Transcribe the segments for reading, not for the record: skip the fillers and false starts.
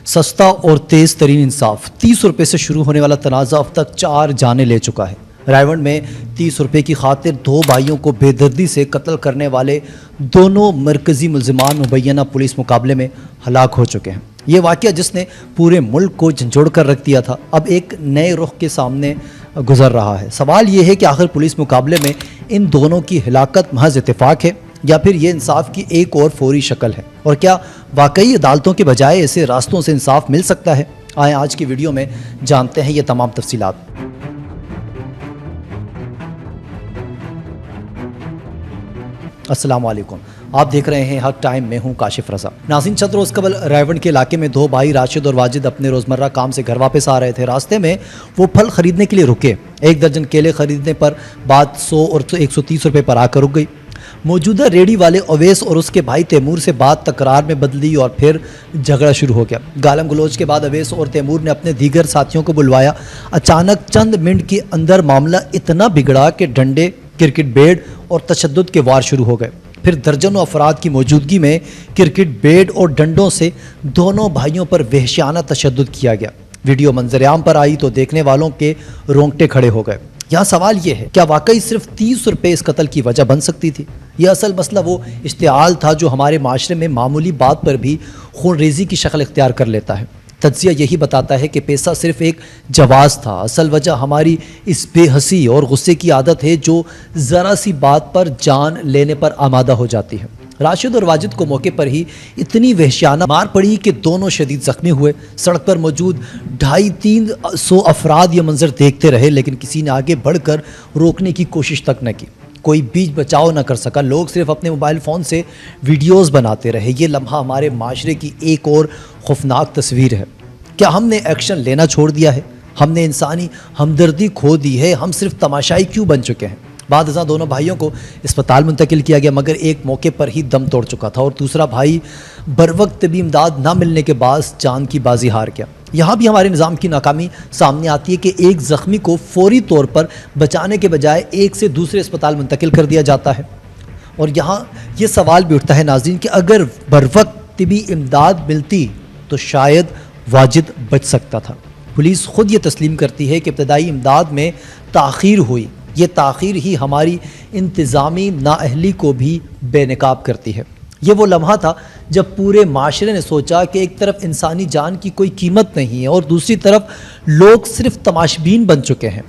सस्ता और तेज तरीन इंसाफ। 30 रुपये से शुरू होने वाला तनाज़ा अब तक 4 जानें ले चुका है। रायवंड में 30 रुपये की खातिर 2 भाइयों को बेदर्दी से कत्ल करने वाले दोनों मरकज़ी मुल्ज़िमान मुबैना पुलिस मुकाबले में हलाक हो चुके हैं। ये वाक़या जिसने पूरे मुल्क को झंझोड़ कर रख दिया था, अब एक नए रुख के सामने गुजर रहा है। सवाल ये है कि आखिर पुलिस मुकाबले में इन दोनों की हिलाकत महज इत्तेफाक है या फिर ये इंसाफ की एक और फौरी शक्ल है, और क्या वाकई अदालतों के बजाय ऐसे रास्तों से इंसाफ मिल सकता है? आए आज की वीडियो में जानते हैं ये तमाम तफसीलात। अस्सलाम वालेकुम, आप देख रहे हैं हक टाइम, में हूं काशिफ रज़ा। नाज़रीन, चंद रोज़ कबल रायवंड के इलाके में 2 भाई राशिद और वाजिद अपने रोज़मर्रा काम से घर वापस आ रहे थे। रास्ते में वो फल ख़रीदने के लिए रुके। 1 दर्जन केले ख़रीदने पर बात 100 और 130 रुपये पर आकर रुक गई। मौजूदा रेडी वाले अवैस और उसके भाई तैमूर से बात तकरार में बदली और फिर झगड़ा शुरू हो गया। गालम गलोच के बाद अवैस और तैमूर ने अपने दीगर साथियों को बुलवाया। अचानक चंद मिनट के अंदर मामला इतना बिगड़ा कि डंडे, क्रिकेट बैट और तशद्दुद के वार शुरू हो गए। फिर दर्जनों अफराद की मौजूदगी में क्रिकेट बैट और डंडों से दोनों भाइयों पर वहशियाना तशद्दुद किया गया। वीडियो मंजर-ए-आम पर आई तो देखने वालों के रोंगटे खड़े हो गए। यहाँ सवाल ये है, क्या वाकई सिर्फ 30 रुपये इस कत्ल की वजह बन सकती थी? यह असल मसला वो इश्तिआल था जो हमारे माशरे में मामूली बात पर भी खूनरेज़ी की शक्ल इख्तियार कर लेता है। तज्ज़िया यही बताता है कि पैसा सिर्फ एक जवाज़ था। असल वजह हमारी इस बेहसी और गुस्से की आदत है जो ज़रा सी बात पर जान लेने पर आमादा हो जाती है। राशिद और वाजिद को मौके पर ही इतनी वहशियाना मार पड़ी कि दोनों शदीद ज़ख्मी हुए। सड़क पर मौजूद 250-300 अफराद ये मंजर देखते रहे, लेकिन किसी ने आगे बढ़कर रोकने की कोशिश तक न की। कोई बीच बचाव न कर सका। लोग सिर्फ अपने मोबाइल फ़ोन से वीडियोज़ बनाते रहे। ये लम्हा हमारे माशरे की एक और खौफनाक तस्वीर है। क्या हमने एक्शन लेना छोड़ दिया है? हमने इंसानी हमदर्दी खो दी है? हम सिर्फ तमाशाई क्यों बन चुके हैं? बाद अज़ां दोनों भाइयों को अस्पताल मुंतकिल किया गया, मगर एक मौके पर ही दम तोड़ चुका था और दूसरा भाई बरवक्त भी इमदाद ना मिलने के बाद जान की बाजी हार गया। यहाँ भी हमारे निज़ाम की नाकामी सामने आती है कि एक ज़ख्मी को फौरी तौर पर बचाने के बजाय एक से दूसरे अस्पताल मुंतकिल कर दिया जाता है। और यहाँ ये सवाल भी उठता है नाज़रीन कि अगर बरवक्त भी इमदाद मिलती तो शायद वाजिद बच सकता था। पुलिस ख़ुद ये तस्लीम करती है कि इब्तदाई इमदाद में ताख़ीर हुई। ये ताख़ीर ही हमारी इंतज़ामी नाअहली को भी बेनकाब करती है। ये वो लम्हा था जब पूरे माशरे ने सोचा कि एक तरफ इंसानी जान की कोई कीमत नहीं है और दूसरी तरफ लोग सिर्फ तमाशबीन बन चुके हैं।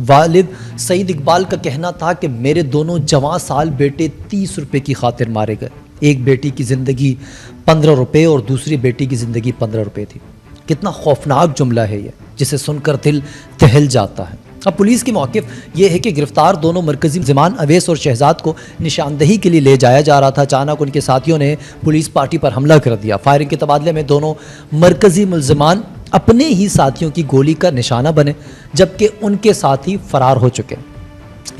वालिद सईद इकबाल का कहना था कि मेरे दोनों जवां साल बेटे 30 रुपये की खातिर मारे गए। एक बेटी की ज़िंदगी 15 रुपये और दूसरी बेटी की ज़िंदगी 15 रुपये थी। कितना खौफनाक जुमला है ये, जिसे सुनकर दिल दहल जाता है। अब पुलिस की मौक़िफ़ ये है कि गिरफ्तार दोनों मरकज़ी मुल्ज़िमान अवैस और शहजाद को निशानदही के लिए ले जाया जा रहा था। अचानक उनके साथियों ने पुलिस पार्टी पर हमला कर दिया। फायरिंग के तबादले में दोनों मरकज़ी मुल्ज़िमान अपने ही साथियों की गोली का निशाना बने, जबकि उनके साथी फ़रार हो चुके।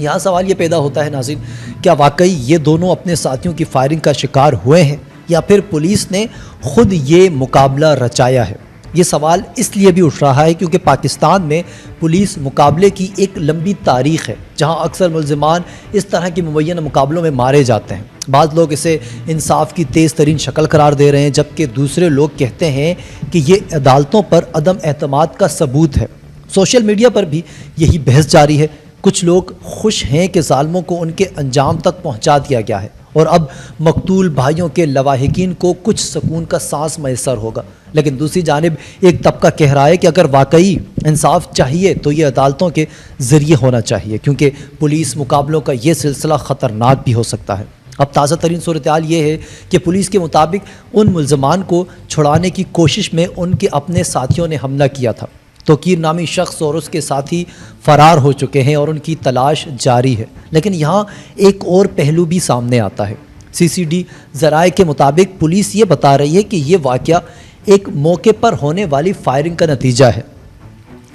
यहाँ सवाल ये पैदा होता है नाज़रीन, क्या वाकई ये दोनों अपने साथियों की फायरिंग का शिकार हुए हैं या फिर पुलिस ने ख़ुद ये मुकाबला रचाया है? ये सवाल इसलिए भी उठ रहा है क्योंकि पाकिस्तान में पुलिस मुकाबले की एक लंबी तारीख़ है, जहां अक्सर मुल्ज़िमान इस तरह के मुबैना मुकाबलों में मारे जाते हैं। बाद लोग इसे इंसाफ की तेज़ तरीन शक्ल करार दे रहे हैं, जबकि दूसरे लोग कहते हैं कि ये अदालतों पर अदम एतमाद का सबूत है। सोशल मीडिया पर भी यही बहस जारी है। कुछ लोग खुश हैं कि ज़ालिमों को उनके अंजाम तक पहुँचा दिया गया है और अब मकतूल भाइयों के लवाहिकीन को कुछ सुकून का सांस मैसर होगा, लेकिन दूसरी जानिब एक तबका कह रहा है कि अगर वाकई इंसाफ चाहिए तो ये अदालतों के ज़रिए होना चाहिए, क्योंकि पुलिस मुकाबलों का ये सिलसिला ख़तरनाक भी हो सकता है। अब ताज़ा तरीन सूरत हाल ये है कि पुलिस के मुताबिक उन मुल्ज़िमान को छुड़ाने की कोशिश में उनके अपने साथियों ने हमला किया था। तोकीर नामी शख्स और उसके साथी फ़रार हो चुके हैं और उनकी तलाश जारी है। लेकिन यहाँ एक और पहलू भी सामने आता है। CCD ज़राए के मुताबिक पुलिस ये बता रही है कि ये वाक़या एक मौके पर होने वाली फायरिंग का नतीजा है।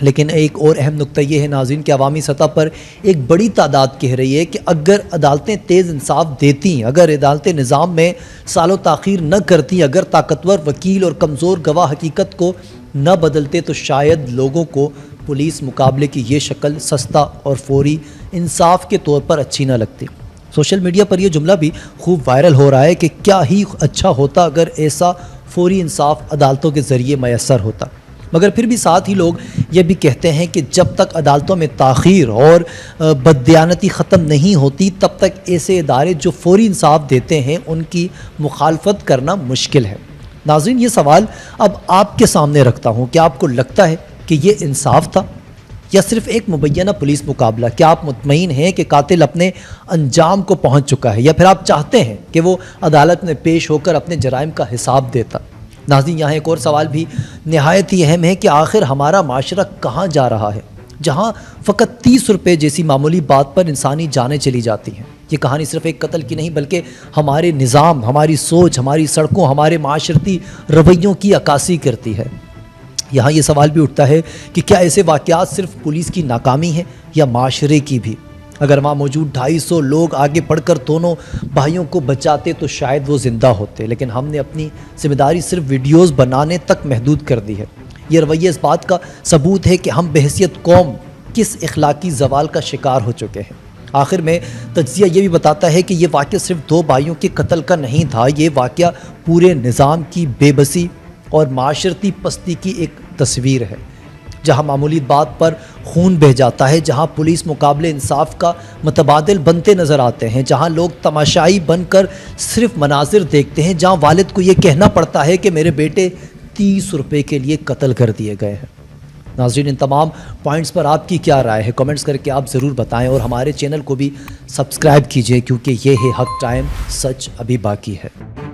लेकिन एक और अहम नुक्ता ये है नाज़रीन कि अवामी सतह पर एक बड़ी तादाद कह रही है कि अगर अदालतें तेज़ इंसाफ देती, अगर अदालतें निज़ाम में सालों ताख़ीर न करती, अगर ताकतवर वकील और कमज़ोर गवाह हकीकत को न बदलते, तो शायद लोगों को पुलिस मुकाबले की ये शक्ल सस्ता और फौरी इंसाफ के तौर पर अच्छी न लगती। सोशल मीडिया पर यह जुमला भी खूब वायरल हो रहा है कि क्या ही अच्छा होता अगर ऐसा فوری انصاف عدالتوں کے ذریعے میسر ہوتا، مگر پھر بھی ساتھ ہی لوگ یہ بھی کہتے ہیں کہ جب تک عدالتوں میں تاخیر اور بددیانتی ختم نہیں ہوتی تب تک ایسے ادارے جو فوری انصاف دیتے ہیں ان کی مخالفت کرنا مشکل ہے۔ ناظرین، یہ سوال اب آپ کے سامنے رکھتا ہوں، کیا آپ کو لگتا ہے کہ یہ انصاف تھا یا صرف ایک مبینہ پولیس مقابلہ؟ کیا آپ مطمئن ہیں کہ قاتل اپنے انجام کو پہنچ چکا ہے، یا پھر آپ چاہتے ہیں کہ وہ عدالت میں پیش ہو کر اپنے جرائم کا حساب دیتا؟ ناظرین، یہاں ایک اور سوال بھی نہایت ہی اہم ہے کہ آخر ہمارا معاشرہ کہاں جا رہا ہے جہاں فقط 30 روپے جیسی معمولی بات پر انسانی جانیں چلی جاتی ہیں؟ یہ کہانی صرف ایک قتل کی نہیں بلکہ ہمارے نظام، ہماری سوچ، ہماری سڑکوں، ہمارے معاشرتی رویوں کی عکاسی کرتی ہے۔ یہاں یہ سوال بھی اٹھتا ہے کہ کیا ایسے واقعات صرف پولیس کی ناکامی ہے یا معاشرے کی بھی؟ اگر وہاں موجود 250 لوگ آگے بڑھ کر دونوں بھائیوں کو بچاتے تو شاید وہ زندہ ہوتے، لیکن ہم نے اپنی ذمہ داری صرف ویڈیوز بنانے تک محدود کر دی ہے۔ یہ رویہ اس بات کا ثبوت ہے کہ ہم بحیثیت قوم کس اخلاقی زوال کا شکار ہو چکے ہیں۔ آخر میں تجزیہ یہ بھی بتاتا ہے کہ یہ واقعہ صرف 2 بھائیوں کے قتل کا نہیں تھا، یہ واقعہ پورے نظام کی بے بسی اور معاشرتی پستی کی ایک تصویر ہے، جہاں معمولی بات پر خون بہہ جاتا ہے، جہاں پولیس مقابلے انصاف کا متبادل بنتے نظر آتے ہیں، جہاں لوگ تماشائی بن کر صرف مناظر دیکھتے ہیں، جہاں والد کو یہ کہنا پڑتا ہے کہ میرے بیٹے 30 روپے کے لیے قتل کر دیے گئے ہیں۔ ناظرین، ان تمام پوائنٹس پر آپ کی کیا رائے ہے؟ کمنٹس کر کے آپ ضرور بتائیں، اور ہمارے چینل کو بھی سبسکرائب کیجئے کیونکہ یہ ہے حق ٹائم، سچ ابھی باقی ہے۔